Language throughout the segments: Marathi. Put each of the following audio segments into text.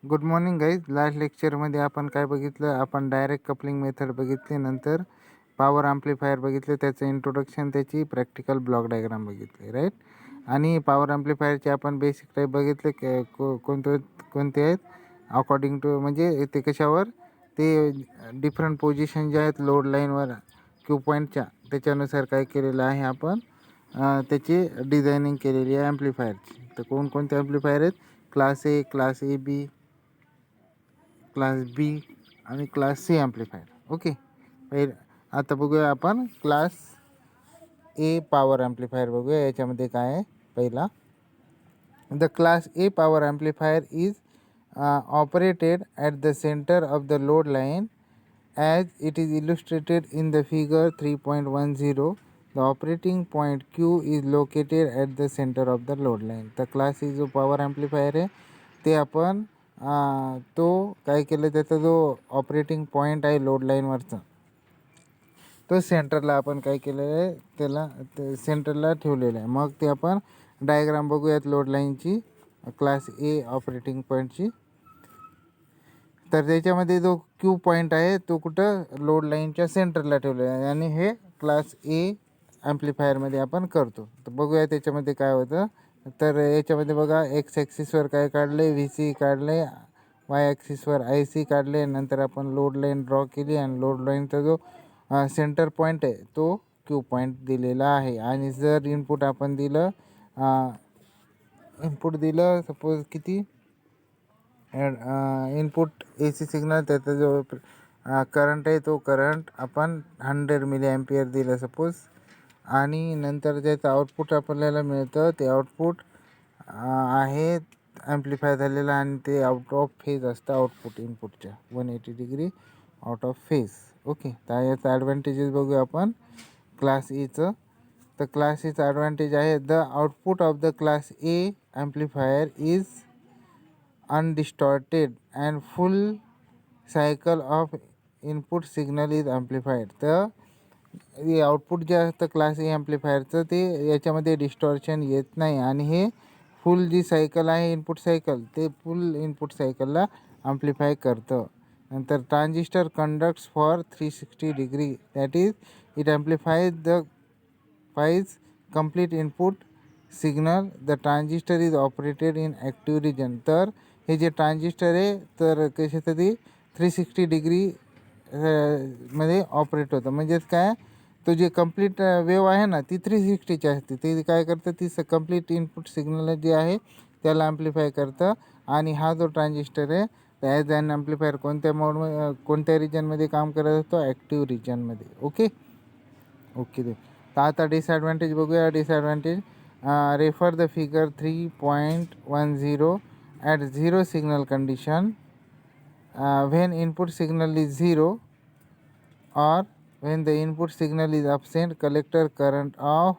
Good morning guys. लास्ट लेक्चरमध्ये आपण काय बघितलं? आपण डायरेक्ट कपलिंग मेथड बघितली, नंतर पॉवर ॲम्प्लिफायर बघितले, त्याचं इंट्रोडक्शन, त्याची प्रॅक्टिकल ब्लॉक डायग्राम बघितली, राईट. आणि पॉवर ॲम्प्लिफायरचे आपण बेसिक टाईप बघितले, कोणते कोणते आहेत अकॉर्डिंग टू, म्हणजे ते कशावर, ते डिफरंट पोझिशन जे आहेत लोड लाईनवर क्यू पॉईंटच्या, त्याच्यानुसार काय केलेलं आहे आपण, त्याची डिझायनिंग केलेली आहे ॲम्प्लिफायरची. तर कोणकोणते ॲम्प्लिफायर आहेत? Class A, class A B, class B आणि क्लास सी ॲम्प्लिफायर. ओके. आता बघूया आपण क्लास ए पॉवर ॲम्प्लिफायर बघूया. याच्यामध्ये काय आहे? पहिला, the class A power amplifier is operated at the centre of the load line as it is illustrated in the figure 3.10. The operating point Q is located at the center of the load line. तर क्लास ए जो पॉवर ॲम्प्लिफायर आहे ते आपण तो काय केलं, त्याचा जो ऑपरेटिंग पॉईंट आहे लोड लाईनवरचा, तो सेंटरला आपण काय केलेलं आहे, त्याला सेंटरला ठेवलेलं आहे. मग ते आपण डायग्राम बघूयात लोड लाईनची, क्लास ए ऑपरेटिंग पॉईंटची. तर त्याच्यामध्ये जो क्यू पॉईंट आहे तो कुठं, लोड लाईनच्या सेंटरला ठेवलेला आहे, आणि हे क्लास ए ॲम्प्लिफायरमध्ये आपण करतो. तर बघूया त्याच्यामध्ये काय होतं. तर याच्यामध्ये बघा, एक्स ॲक्सिसवर काय काढले, व्ही सी काढले, वाय ॲक्सिसवर आय सी काढले. नंतर आपण लोड लाईन ड्रॉ केली, आणि लोड लाईनचा जो सेंटर पॉईंट आहे तो क्यू पॉईंट दिलेला आहे. आणि जर इनपुट आपण दिलं, सपोज किती इनपुट ए सी सिग्नल, त्याचा जो करंट आहे तो करंट आपण 100 मिली ॲम्पियर दिलं सपोज, आणि नंतर त्याचं आउटपुट आपल्याला मिळतं, ते आउटपुट आहे ॲम्प्लिफाय झालेलं, आणि ते आउट ऑफ फेज असतं आउटपुट इनपुटच्या 180 degree out of phase. Okay. तर याचं ॲडव्हान्टेजेस बघूया आपण क्लास एचं. तर क्लास एचं ॲडव्हान्टेज आहे, the output of the class A amplifier is undistorted and full cycle of input signal is amplified. तर हे आउटपुट जे असतं क्लास ए ॲम्प्लिफायरचं, ते याच्यामध्ये डिस्टॉर्शन येत नाही, आणि हे फुल जी सायकल आहे इनपुट सायकल, ते फुल इनपुट सायकलला ॲम्प्लिफाय करतं. नंतर transistor conducts for 360 degree, that is it amplifies the phase complete input signal. The transistor is operated in active region. तर हे जे ट्रान्झिस्टर आहे, तर कशासाठी 360 डिग्री मध्ये ऑपरेट होतं. म्हणजेच काय, तो जे कंप्लीट वेव आहे ना, ती 360ची असते. ते काय करतं, ती कंप्लीट इनपुट सिग्नल जे आहे त्याला ॲम्प्लिफाय करतं. आणि हा जो ट्रान्झिस्टर आहे, ॲज ॲन ॲम्प्लिफायर कोणत्या रिजनमध्ये काम करत असतो? ॲक्टिव्ह रिजनमध्ये. ओके. तर आता डिसॲडव्हान्टेज बघूया. Disadvantage, refer the figure 3.10. at zero signal condition, when input signal is 0 or when the input signal is absent, collector current of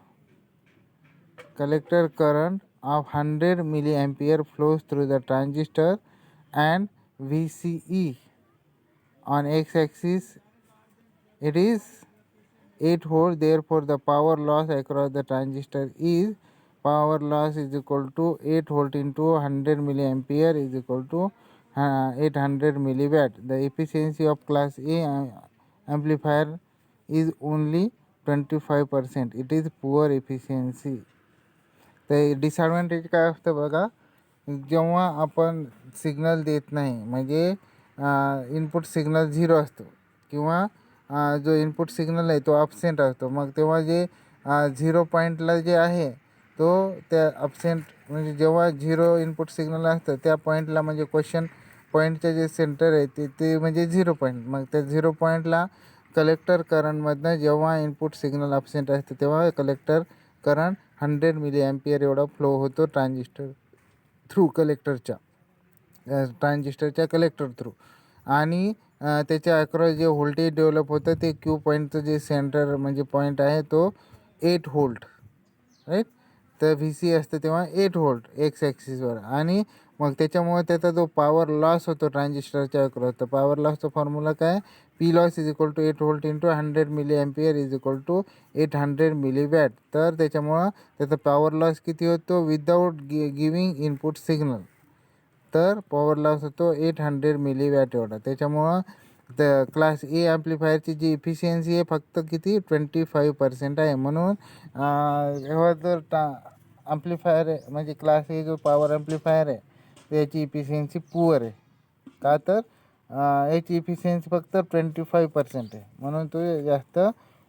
100 milliampere flows through the transistor, and VCE on x-axis it is 8 volt. Therefore the power loss across the transistor is, power loss is equal to 8 volt into 100 milliampere is equal to 800 milliwatt. The efficiency of class A amplifier is only 25%. It is poor efficiency. तर डिसॲडव्हान्टेज काय असतं बघा, जेव्हा आपण सिग्नल देत नाही, म्हणजे इनपुट सिग्नल 0 असतो, किंवा जो इनपुट सिग्नल आहे तो ॲब्सेंट असतो, मग तेव्हा जे 0 पॉईंटला जे आहे तो त्या ॲब्सेंट, म्हणजे जेव्हा 0 इनपुट सिग्नल असतं त्या पॉईंटला, म्हणजे क्वेश्चन पॉईंटचे जे सेंटर आहे ते म्हणजे 0 पॉईंट. मग त्या 0 पॉईंटला कलेक्टर करंटमधनं जेव्हा इनपुट सिग्नल ॲब्सेंट असतं तेव्हा कलेक्टर करंट 100 मिली ॲम्पियर एवढा फ्लो होतो ट्रान्झिस्टर थ्रू, ट्रान्झिस्टरच्या कलेक्टर थ्रू. आणि त्याच्या अक्रॉस जे व्होल्टेज डेव्हलप होतं ते क्यू पॉईंटचं जे सेंटर म्हणजे पॉईंट आहे तो 8 व्होल्ट, राईट. तर व्ही सी असतं तेव्हा 8 व्होल्ट एक्स ॲक्सिसवर. आणि मग त्याच्यामुळे त्याचा जो पॉवर लॉस होतो ट्रान्झिस्टरच्या अक्रॉस, तर पॉवर लॉसचा फॉर्म्युला काय, P loss is equal to 8 volt into 100 milli ampere is equal to 800 milliwatt. तर त्याच्यामुळं त्याचा पॉवर लॉस किती होतो विदाऊट गिविंग इनपुट सिग्नल, तर पॉवर लॉस होतो 800 मिलीवॅट एवढा. त्याच्यामुळं तर क्लास ए ॲम्प्लिफायरची जी इफिशियन्सी आहे फक्त किती 25% आहे. म्हणून जेव्हा जर ॲम्प्लिफायर आहे म्हणजे क्लास ए जो पॉवर ॲम्प्लिफायर आहे त्याची इफिशियन्सी पुअर आहे. का तर याची इफिशियन्सी फक्त 25% आहे, म्हणून तो जास्त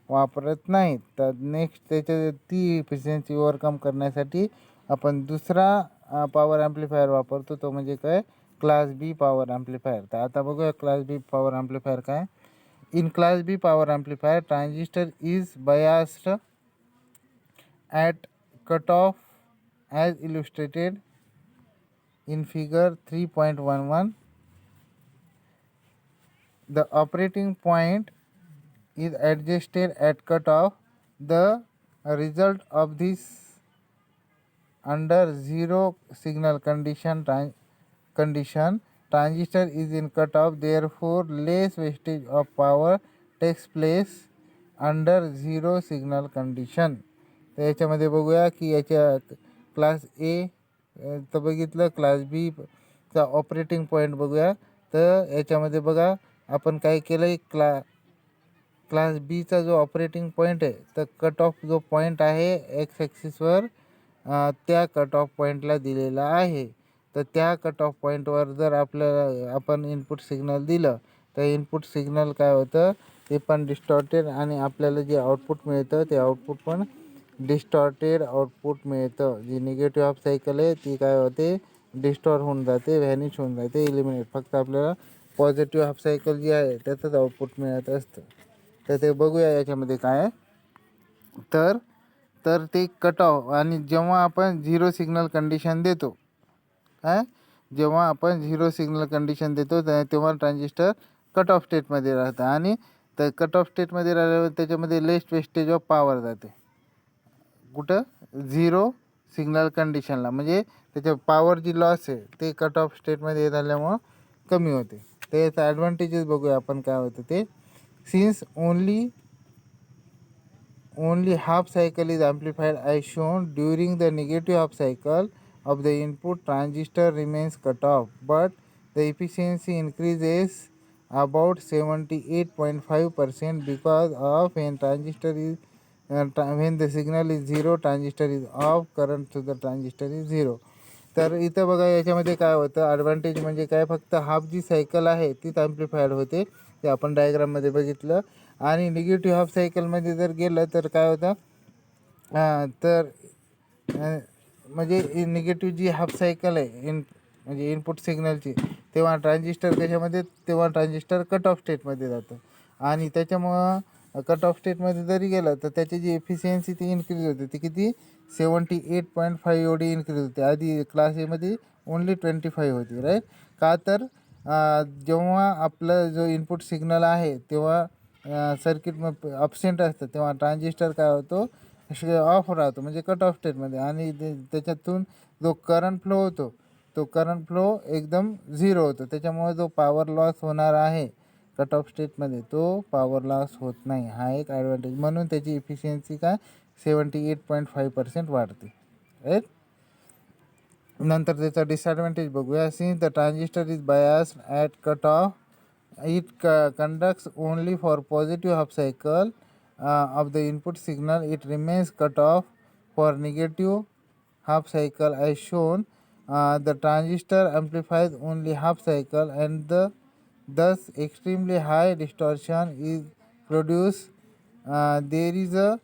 वापरत नाही. तर नेक्स्ट त्याच्या ती इफिशियन्सी ओव्हरकम करण्यासाठी आपण दुसरा पॉवर ॲम्प्लिफायर वापरतो, तो म्हणजे काय क्लास बी पॉवर ॲम्प्लिफायर. तर आता बघूया क्लास बी पॉवर ॲम्प्लिफायर काय. In class B power amplifier transistor is biased at cut off as illustrated in figure 3.11. The operating point is adjusted at cutoff. The result of this under zero signal condition transistor is in cutoff, therefore less wastage of power takes place under zero signal condition. तर याच्यामध्ये बघूया की याच्या क्लास ए तर बघितलं, क्लास बी चा ऑपरेटिंग पॉईंट बघूया. तर याच्यामध्ये बघा आपण काय केलं आहे, क्लास बीचा जो ऑपरेटिंग पॉईंट आहे तर कट ऑफ जो पॉईंट आहे एक्स ॲक्सिसवर त्या कट ऑफ पॉईंटला दिलेला आहे. तर त्या कट ऑफ पॉईंटवर जर आपण इनपुट सिग्नल दिलं तर इनपुट सिग्नल काय होतं ते पण डिस्टॉर्टेड आणि आपल्याला जे आउटपुट मिळतं ते आउटपुट पण डिस्टॉर्टेड आउटपुट मिळतं. जी निगेटिव्ह हाफ सायकल आहे ती काय होते डिस्टॉर्ट होऊन जाते, व्हॅनिश होऊन जाते, इलिमिनेट. फक्त आपल्याला पॉझिटिव्ह हाफ सायकल जी आहे त्याचंच आउटपुट मिळत असतं. तर ते बघूया याच्यामध्ये काय आहे. तर ते कट ऑफ आणि जेव्हा आपण झिरो सिग्नल कंडिशन देतो काय जेव्हा आपण झिरो सिग्नल कंडिशन देतो तेव्हा ट्रान्झिस्टर कट ऑफ स्टेटमध्ये राहतं आणि तर कट ऑफ स्टेटमध्ये राहिल्यावर त्याच्यामध्ये लेस्ट वेस्टेज ऑफ पॉवर जाते. कुठं झिरो सिग्नल कंडिशनला, म्हणजे त्याच्या पॉवर जी लॉस आहे ते कट ऑफ स्टेटमध्ये झाल्यामुळं कमी होते. तर याचा ॲडव्हान्टेजेस बघूया आपण काय होतं ते. Since only half cycle is amplified as shown, during the negative half cycle of the input transistor remains cut off, but the efficiency increases about 78.5% because of when the signal is zero, transistor is off, current to the transistor is zero. तर इथं बघा याच्यामध्ये काय होतं ॲडव्हान्टेज म्हणजे काय, फक्त हाफ जी सायकल आहे तीच ॲम्प्लिफाईड होते, ते आपण डायग्राममध्ये बघितलं. आणि निगेटिव्ह हाफ सायकलमध्ये जर गेलं तर काय होतं तर म्हणजे निगेटिव्ह जी हाफ सायकल आहे म्हणजे इनपुट सिग्नलची, तेव्हा ट्रान्झिस्टर कशामध्ये तेव्हा ट्रान्झिस्टर कट ऑफ स्टेटमध्ये जातं आणि त्याच्यामुळं कट ऑफ स्टेटमध्ये जरी गेलं तर त्याची जी एफिशियन्सी ती इन्क्रीज होते. ती किती 78.5 एवढी इन्क्रीज होते. आधी क्लास एमध्ये ओन्ली 25 होती, राईट. का तर जेव्हा आपलं जो इनपुट सिग्नल आहे तेव्हा सर्किट मग अबसेंट असतं तेव्हा ट्रान्झिस्टर काय होतो ऑफ राहतो म्हणजे कट ऑफ स्टेटमध्ये आणि त्याच्यातून जो करंट फ्लो होतो तो करंट फ्लो एकदम झिरो होतो. त्याच्यामुळे जो पॉवर लॉस होणार आहे कट ऑफ स्टेटमध्ये तो पॉवर लॉस होत नाही. हा एक ॲडव्हान्टेज, म्हणून त्याची इफिशियन्सी काय 78.5% वाढते, राईट. नंतर त्याचा डिसॲडव्हान्टेज बघूया. Since the transistor is biased at cut of, it conducts only for positive half cycle of the input signal. It remains cut off for negative half cycle as shown. The transistor amplifies only half cycle and thus extremely high distortion is produced. There is a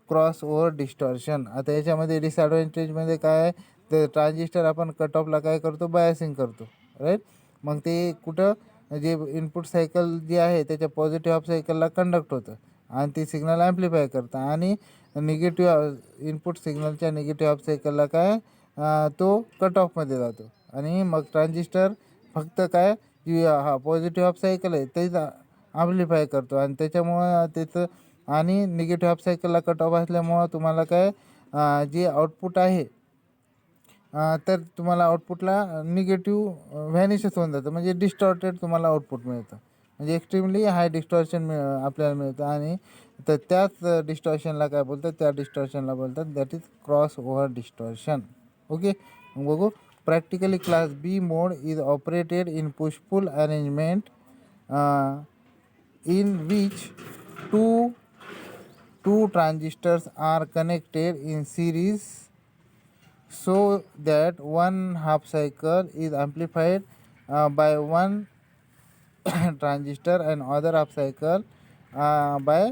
crossover distortion. आता याच्यामध्ये डिसॲडव्हान्टेजमध्ये काय आहे, तर ट्रान्झिस्टर आपण कट ऑफला काय करतो बायसिंग करतो, राईट. मग ते कुठं जे इनपुट सायकल जी आहे त्याच्या पॉझिटिव्ह हाफ सायकलला कंडक्ट होतं आणि ती सिग्नल ॲम्प्लिफाय करतं आणि निगेटिव्ह इनपुट सिग्नलच्या निगेटिव्ह हाफ सायकलला काय तो कट ऑफमध्ये जातो आणि मग ट्रान्झिस्टर फक्त काय जी पॉझिटिव्ह हाफ सायकल आहे तेच ॲम्प्लिफाय करतो आणि त्याच्यामुळं त्याचं आणि निगेटिव्ह हाफ सायकलला कट ऑफ असल्यामुळं तुम्हाला काय जे आउटपुट आहे तर तुम्हाला आउटपुटला निगेटिव्ह व्हॅनिशच होऊन जातं म्हणजे डिस्टॉर्टेड तुम्हाला आउटपुट मिळतं म्हणजे एक्स्ट्रीमली हाय डिस्टॉर्शन आपल्याला मिळतं. आणि तर त्याच डिस्टॉर्शनला काय बोलतात, त्या डिस्टॉर्शनला बोलतात that is cross over distortion. Okay, मग बघू Practically class B mode is operated in push-pull arrangement in which two transistors are connected in series so that one half cycle is amplified by one transistor and other half cycle by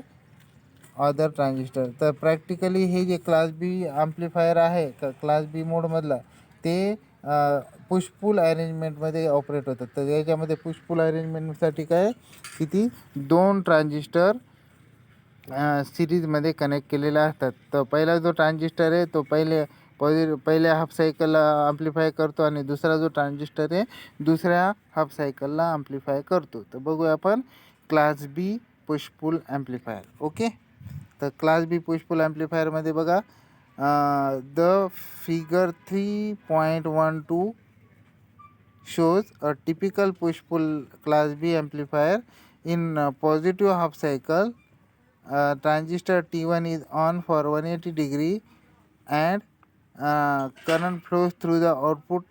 other transistor. तर प्रॅक्टिकली हे जे क्लास बी ॲम्प्लिफायर आहे क्लास बी मोडमधला ते पुशपुल अरेंजमेंटमध्ये ऑपरेट होतात. तर याच्यामध्ये पुशपुल अरेंजमेंटसाठी काय किती 2 ट्रान्झिस्टर सिरीजमध्ये कनेक्ट केलेले असतात. तर पहिला जो ट्रान्झिस्टर आहे तो पहिल्या हाफ सायकलला ॲम्प्लिफाय करतो आणि दुसरा जो ट्रान्झिस्टर आहे दुसऱ्या हाफ सायकलला ॲम्प्लिफाय करतो. तर बघूया आपण class B push pull amplifier. Okay, तर क्लास बी पुशपुल ॲम्प्लिफायरमध्ये बघा the figure 3.12 shows a typical push-pull class B amplifier. In positive half cycle, transistor T1 is on for 180 degree and current flows through the output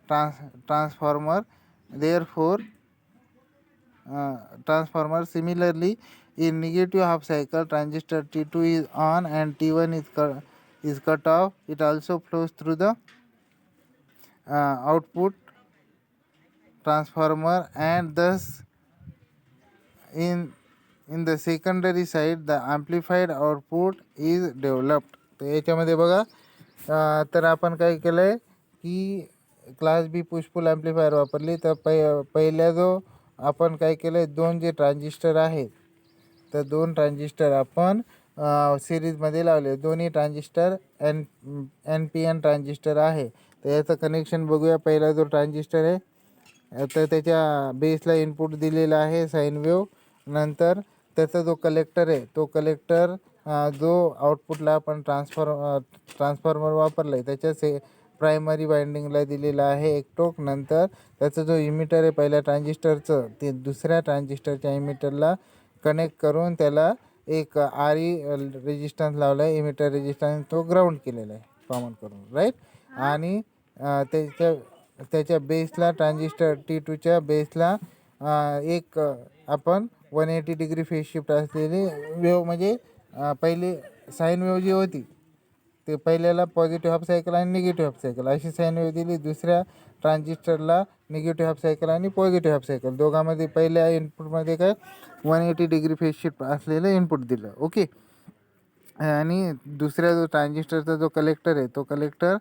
transformer. Therefore, similarly, in negative half cycle, transistor T2 is on and T1 is cut off. It also flows through the output transformer and thus in the secondary side the amplified output is developed. तर याच्यामध्ये बघा तर आपण काय केलं आहे की क्लास बी पुशपुल ॲम्प्लिफायर वापरली. तर पहिल्या जो आपण काय केलं आहे 2 जे ट्रान्झिस्टर आहेत तर 2 ट्रान्झिस्टर आपण सिरीजमध्ये लावले. दोन्ही transistor N P N transistor आहे. तर याचं कनेक्शन बघूया. पहिला जो ट्रान्झिस्टर आहे तर त्याच्या बेसला इनपुट दिलेला आहे साईन वेव्ह. नंतर त्याचा जो कलेक्टर आहे तो कलेक्टर जो आउटपुटला आपण ट्रान्सफॉर्मर वापरला आहे त्याच्या प्रायमरी वाइंडिंगला दिलेला आहे एक टोक. नंतर त्याचा जो इमिटर आहे पहिल्या ट्रान्झिस्टरचं ते दुसऱ्या ट्रान्झिस्टरच्या इमिटरला कनेक्ट करून त्याला एक आरई रेजिस्टन्स लावला आहे. इमिटर रेजिस्टन्स तो ग्राउंड केलेला आहे कॉमन करून, राईट. आणि त्याच्या बेसला ट्रान्झिस्टर T2च्या बेसला एक आपण 180 डिग्री फेज शिफ्ट असलेली वेव्ह म्हणजे पहिली साईन वेव्ह जी होती ते पहिल्याला पॉझिटिव्ह हाफ सायकल आणि निगेटिव्ह हाफ सायकल अशी साईन वेव्ह दिली. दुसऱ्या ट्रान्झिस्टरला निगेटिव्ह हाफ सायकल आणि पॉझिटिव्ह हाफ सायकल दोघांमध्ये पहिल्या इनपुटमध्ये काय 180 डिग्री फेज शिफ्ट असलेलं इनपुट दिलं. ओके, आणि दुसऱ्या जो ट्रान्झिस्टरचा जो कलेक्टर आहे तो कलेक्टर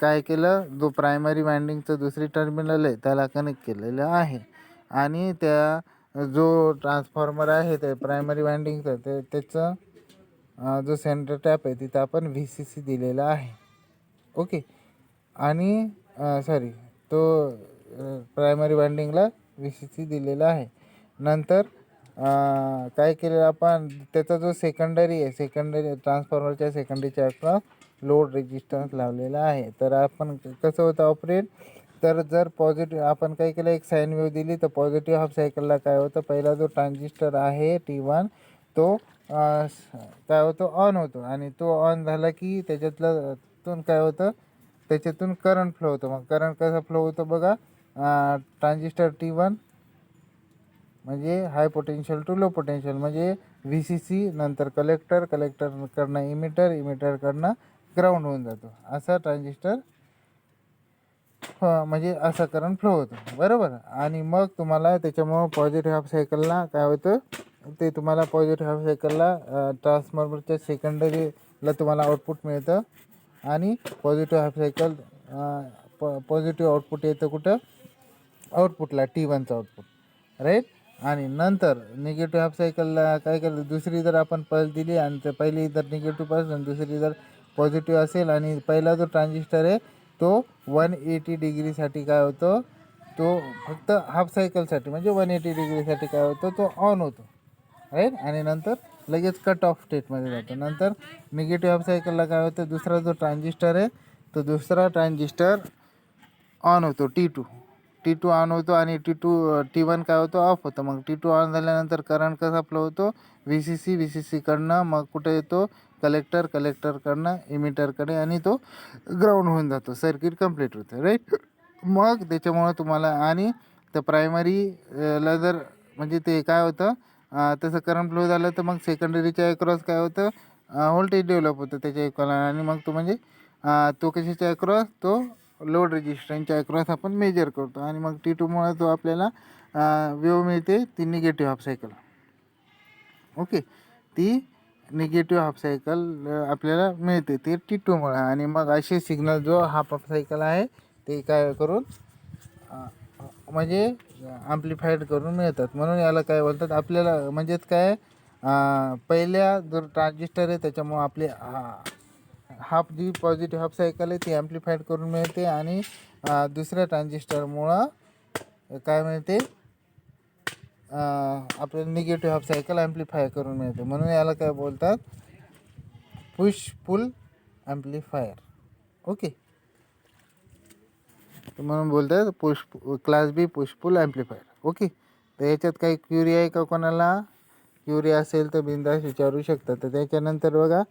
काय केलं जो प्रायमरी वाइंडिंगचं दुसरी टर्मिनल आहे त्याला कनेक्ट केलेलं आहे. आणि त्या जो ट्रान्सफॉर्मर आहे ते प्रायमरी वाइंडिंगचं ते त्याचं जो सेंटर टॅप आहे तिथं आपण VCC दिलेला आहे. ओके, आणि सॉरी तो प्रायमरी वाइंडिंगला VCC दिलेला आहे. नंतर काय केलेलं आपण त्याचा जो सेकंडरी आहे सेकंडरी ट्रान्सफॉर्मरच्या सेकंडरीच्या अक्रॉस लोड रेजिस्टन्स लावलेला आहे. तर आपण कसं होतं ऑपरेट तर जर पॉझिटिव्ह आपण काय केलं एक साईन वेव्ह दिली तर पॉझिटिव्ह हाफ सायकलला काय होतं पहिला जो ट्रान्झिस्टर आहे T1 तो काय होतो ऑन होतो आणि तो ऑन झाला की त्याच्यातून काय होतं त्याच्यातून करंट फ्लो होतो. मग करंट कसा फ्लो होतो बघा ट्रान्झिस्टर T1 म्हणजे हाय पोटेन्शियल टू लो पोटेन्शियल म्हणजे VCC नंतर कलेक्टरकडनं इमिटरकडनं ग्राउंड होऊन जातो असा ट्रान्झिस्टर म्हणजे असा करंट फ्लो होतो, बरोबर. आणि मग तुम्हाला त्याच्यामुळं पॉझिटिव्ह हाफ सायकलला काय होतं ते तुम्हाला पॉझिटिव्ह हाफ सायकलला ट्रान्सफॉर्मरच्या सेकंडरीला तुम्हाला आउटपुट मिळतं आणि positive half cycle positive output येतं कुठं आउटपुटला T1चं आउटपुट, राईट. आणि नंतर निगेटिव्ह हाफ सायकलला काय केलं दुसरी जर आपण पल्स दिली आणि पहिली जर निगेटिव्ह पल्स आणि दुसरी जर पॉझिटिव्ह असेल आणि पहिला जो ट्रान्झिस्टर आहे तो 180 डिग्रीसाठी काय होतो तो फक्त हाफ सायकलसाठी म्हणजे 180 डिग्रीसाठी काय होतो तो ऑन होतो, राईट. आणि नंतर लगेच कट ऑफ स्टेटमध्ये जातो. नंतर निगेटिव्ह हाफ सायकलला काय होतं दुसरा जो ट्रान्झिस्टर आहे तो दुसरा ट्रान्झिस्टर ऑन होतो T2 ऑन होतो आणि T1 काय होतो ऑफ होतं. मग T2 ऑन झाल्यानंतर करंट कसा फ्लो होतो VCC कडनं मग कुठे येतो कलेक्टरकडनं इमिटरकडे आणि तो ग्राउंड होऊन जातो, सर्किट कंप्लीट होतं, राईट. मग त्याच्यामुळं तुम्हाला आणि तर प्रायमरी ला जर म्हणजे ते काय होतं तसं करंट फ्लो झालं तर मग सेकंडरीच्या अक्रॉस काय होतं व्होल्टेज डेव्हलप होतं त्याच्या इक्वला आणि मग तो म्हणजे तो कशाच्या अक्रॉस तो लोड रेजिस्टन्सच्या अक्रॉस आपण मेजर करतो आणि मग T2मुळे जो आपल्याला वेव्ह मिळते ती निगेटिव्ह हाफ सायकल. ओके, ती निगेटिव्ह हाफ सायकल आपल्याला मिळते ते T2मुळे आणि मग असे सिग्नल जो हाफ सायकल आहे ते काय करून म्हणजे ॲम्प्लिफाईड करून मिळतात. म्हणून याला काय बोलतात आपल्याला म्हणजेच काय पहिल्या जर ट्रान्झिस्टर आहे त्याच्यामुळं आपले हाफ जी पॉझिटिव्ह हाफ सायकल आहे ती ॲम्प्लिफाईड करून मिळते आणि दुसऱ्या ट्रान्झिस्टरमुळं काय मिळते आपल्याला निगेटिव्ह हाफ सायकल ॲम्प्लिफाय करून मिळते. म्हणून याला काय बोलतात पुश पुल ॲम्प्लिफायर. ओके, म्हणून बोलतात क्लास बी पुश पुल ॲम्प्लिफायर. ओके, तर याच्यात काही क्युरी आहे का कोणाला? क्युरी असेल तर बिंदास विचारू शकतात. तर त्याच्यानंतर बघा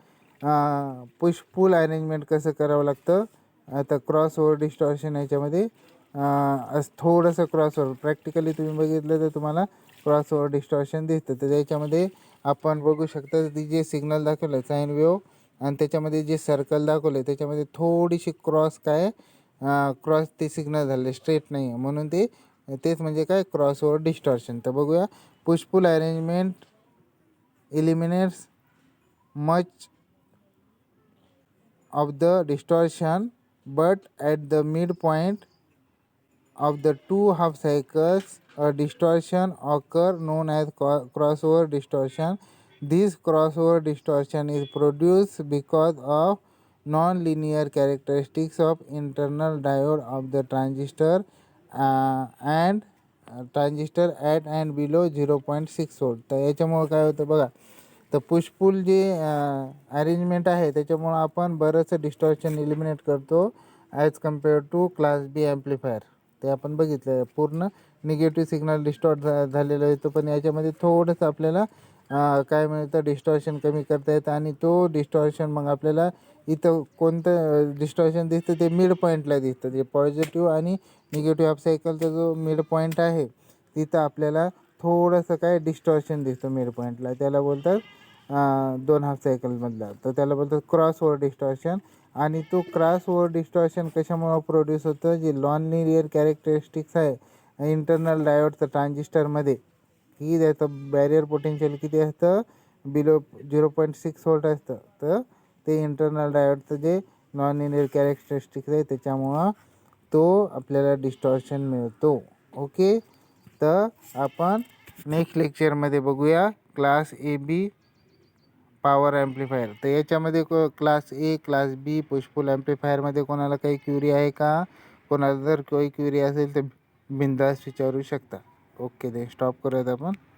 पुश पुल अरेंजमेंट कसं करावं लागतं. आता क्रॉस ओव्हर डिस्टॉर्शन याच्यामध्ये थोडंसं क्रॉस ओव्हर प्रॅक्टिकली तुम्ही बघितलं तर तुम्हाला क्रॉस ओव्हर डिस्टॉर्शन दिसतं. तर त्याच्यामध्ये आपण बघू शकता ती जे सिग्नल दाखवलं आहे साईन वेव्ह आणि त्याच्यामध्ये जे सर्कल दाखवलं आहे त्याच्यामध्ये थोडीशी क्रॉस काय क्रॉस ते सिग्नल झाले स्ट्रेट नाही आहे म्हणून तेच म्हणजे काय क्रॉस ओव्हर डिस्टॉर्शन. तर बघूया push pull arrangement eliminates much of the distortion, but at the midpoint of the two half cycles a distortion occur known as crossover distortion. This crossover distortion is produced because of non-linear characteristics of internal diode of the transistor and transistor at and below 0.6 volt. तर याच्यामुळं काय होतं बघा, तर पुशपुल जे अरेंजमेंट आहे त्याच्यामुळं आपण बरंचसं डिस्टॉर्शन एलिमिनेट करतो as compare to class B amplifier. ते आपण बघितलं आहे पूर्ण निगेटिव्ह सिग्नल डिस्टॉर्ट झालेलं येतो, पण याच्यामध्ये थोडंसं आपल्याला काय मिळतं डिस्टॉर्शन कमी करता येतं आणि तो डिस्टॉर्शन मग आपल्याला इथं कोणतं डिस्टॉर्शन दिसतं ते मिड पॉईंटला दिसतं. जे पॉझिटिव्ह आणि निगेटिव्ह हाफ सायकलचा जो मिड पॉईंट आहे तिथं आपल्याला थोडंसं काय डिस्टॉर्शन दिसतं मिड पॉईंटला. त्याला बोलतात दोन हाफ सायकलमधला, तर त्याला बोलतात क्रॉस ओव्हर डिस्टॉर्शन. आणि तो क्रॉस ओव्हर डिस्टॉर्शन कशामुळं प्रोड्यूस होतं, जे नॉन लिनियर कॅरेक्टरिस्टिक्स आहे इंटरनल डायोडचं ट्रान्झिस्टरमध्ये की त्याचं बॅरियर पोटेन्शियल किती असतं बिलो 0.6 volt असतं. तर ते इंटरनल डायोडचं जे नॉन लिनियर कॅरेक्टरिस्टिक्स आहे त्याच्यामुळं तो आपल्याला डिस्टॉर्शन मिळतो. ओके, तर आपण नेक्स्ट लेक्चरमध्ये बघूया class A B power amplifier. तर याच्यामध्ये class A class B push pull ॲम्प्लिफायरमध्ये कोणाला काही क्युरी आहे का? कोणाला जर काही क्युरी असेल तर बिंदास विचारू शकता. ओके, ते स्टॉप करूयात आपण.